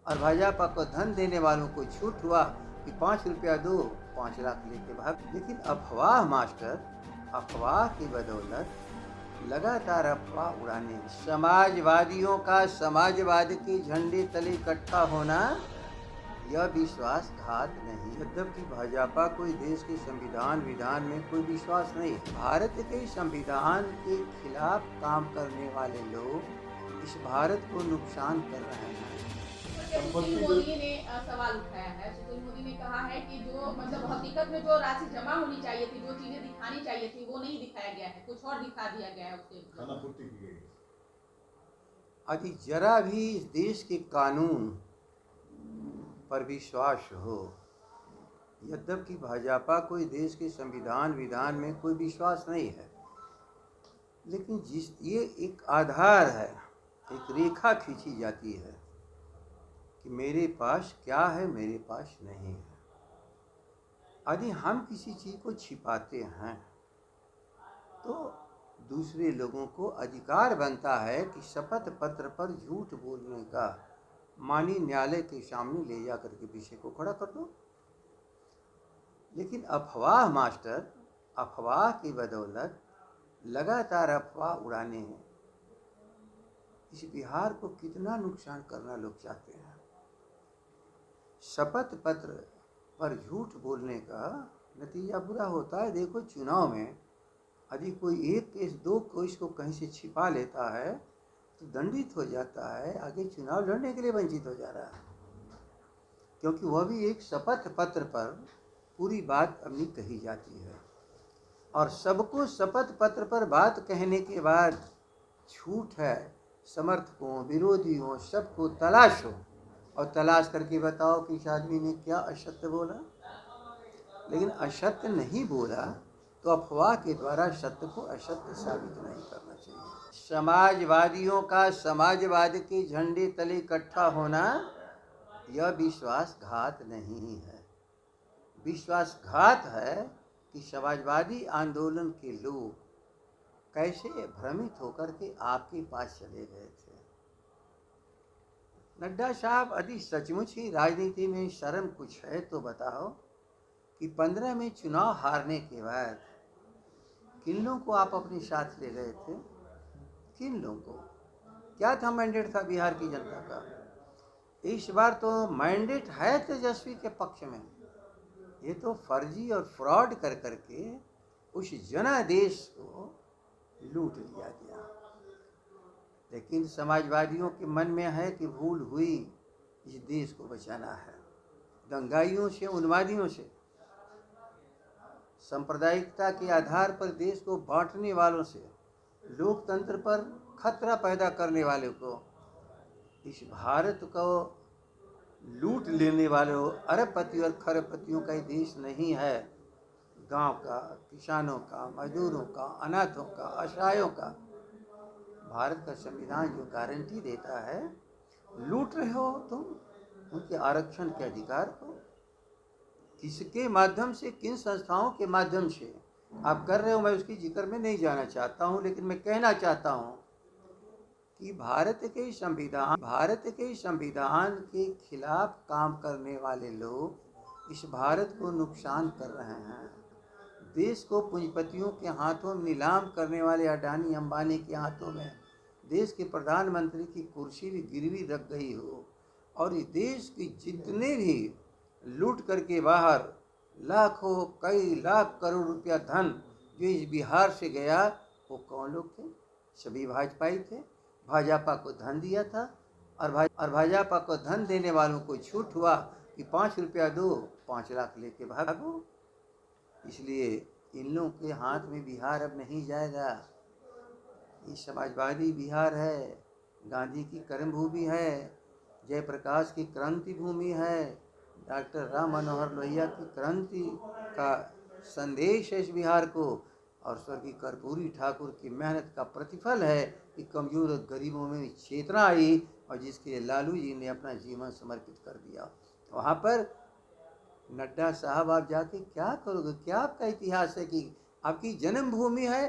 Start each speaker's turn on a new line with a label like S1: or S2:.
S1: और भाजपा को धन देने वालों को छूट हुआ कि 5 रुपया दो, 5 लाख लेके भाग। लेकिन अफवाह मास्टर, अफवाह की बदौलत लगातार अफवाह उड़ाने, समाजवादियों का समाजवाद के झंडे तले इकट्ठा होना, यह विश्वासघात नहीं। यद्यपि भाजपा कोई देश के संविधान विधान में कोई विश्वास नहीं है। भारत के संविधान के खिलाफ काम करने वाले लोग इस भारत को नुकसान कर रहे हैं।
S2: सुशील मोदी ने सवाल उठाया है। सुशील मोदी ने कहा है कि जो मतलब हकीकत में जो राशि जमा होनी चाहिए थी, जो चीजें दिखानी चाहिए थी, वो नहीं दिखाया गया है, कुछ और दिखा दिया गया है उसके
S3: खानापूर्ति की गई।
S1: यदि जरा भी इस देश के कानून पर विश्वास हो, यद्यपि भाजपा कोई देश के संविधान विधान में कोई विश्वास नहीं है, लेकिन ये एक आधार है, एक रेखा खींची जाती है कि मेरे पास क्या है, मेरे पास नहीं है। यदि हम किसी चीज़ को छिपाते हैं तो दूसरे लोगों को अधिकार बनता है कि शपथ पत्र पर झूठ बोलने का, माननीय न्यायालय के सामने ले जाकर के विषय को खड़ा कर दो। लेकिन अफवाह मास्टर, अफवाह की बदौलत लगातार अफवाह उड़ाने हैं। इस बिहार को कितना नुकसान करना लोग चाहते हैं। शपथ पत्र पर झूठ बोलने का नतीजा बुरा होता है। देखो, चुनाव में यदि कोई एक केस दो केस को कहीं से छिपा लेता है तो दंडित हो जाता है, आगे चुनाव लड़ने के लिए वंचित हो जा रहा है, क्योंकि वह भी एक शपथ पत्र पर पूरी बात अपनी कही जाती है। और सबको शपथ पत्र पर बात कहने के बाद झूठ है, समर्थकों विरोधियों सबको तलाश हो और तलाश करके बताओ कि इस आदमी ने क्या असत्य बोला। लेकिन असत्य नहीं बोला तो अफवाह के द्वारा सत्य को असत्य साबित नहीं करना चाहिए। समाजवादियों का समाजवाद के झंडे तले इकट्ठा होना, यह विश्वासघात नहीं है। विश्वासघात है कि समाजवादी आंदोलन के लोग कैसे भ्रमित होकर के आपके पास चले गए थे। नड्डा साहब, यदि सचमुच ही राजनीति में शर्म कुछ है तो बताओ कि 15 में चुनाव हारने के बाद किन लोगों को आप अपने साथ ले गए थे? किन लोगों को? क्या था मैंडेट था बिहार की जनता का? इस बार तो मैंडेट है तेजस्वी के पक्ष में। ये तो फर्जी और फ्रॉड कर करके उस जनादेश को लूट लिया गया। लेकिन समाजवादियों के मन में है कि भूल हुई, इस देश को बचाना है। दंगाइयों से, उन्मादियों से, सांप्रदायिकता के आधार पर देश को बांटने वालों से, लोकतंत्र पर खतरा पैदा करने वाले को, इस भारत को लूट लेने वालों, अरबपति और खरबपतियों का देश नहीं है। गांव का, किसानों का, मजदूरों का, अनाथों का, असहायों का भारत का संविधान जो गारंटी देता है, लूट रहे हो तुम उनके आरक्षण के अधिकार को। किसके माध्यम से, किन संस्थाओं के माध्यम से आप कर रहे हो, मैं उसकी जिक्र में नहीं जाना चाहता हूं, लेकिन मैं कहना चाहता हूं कि भारत के संविधान के खिलाफ काम करने वाले लोग इस भारत को नुकसान कर रहे हैं। देश को पूंजीपतियों के हाथों में नीलाम करने वाले अडानी अंबानी के हाथों में देश के प्रधानमंत्री की कुर्सी भी गिरवी रख गई हो, और इस देश की जितने भी लूट करके बाहर लाखों कई लाख करोड़ रुपया धन जो इस बिहार से गया, वो कौन लोग थे? सभी भाजपाई थे। भाजपा को धन दिया था और भाजपा को धन देने वालों को छूट हुआ कि 5 रुपया दो, 5 लाख लेके भागो। इसलिए इन लोगों के हाथ में बिहार अब नहीं जाएगा। ये समाजवादी बिहार है, गांधी की कर्मभूमि है, जयप्रकाश की क्रांति भूमि है, डॉक्टर राम मनोहर लोहिया की क्रांति का संदेश है इस बिहार को, और स्वर्गीय कर्पूरी ठाकुर की मेहनत का प्रतिफल है कि कमजोर और गरीबों में चेतना आई, और जिसके लिए लालू जी ने अपना जीवन समर्पित कर दिया। वहाँ पर नड्डा साहब, आप जाके क्या करोगे? क्या आपका इतिहास है कि आपकी जन्मभूमि है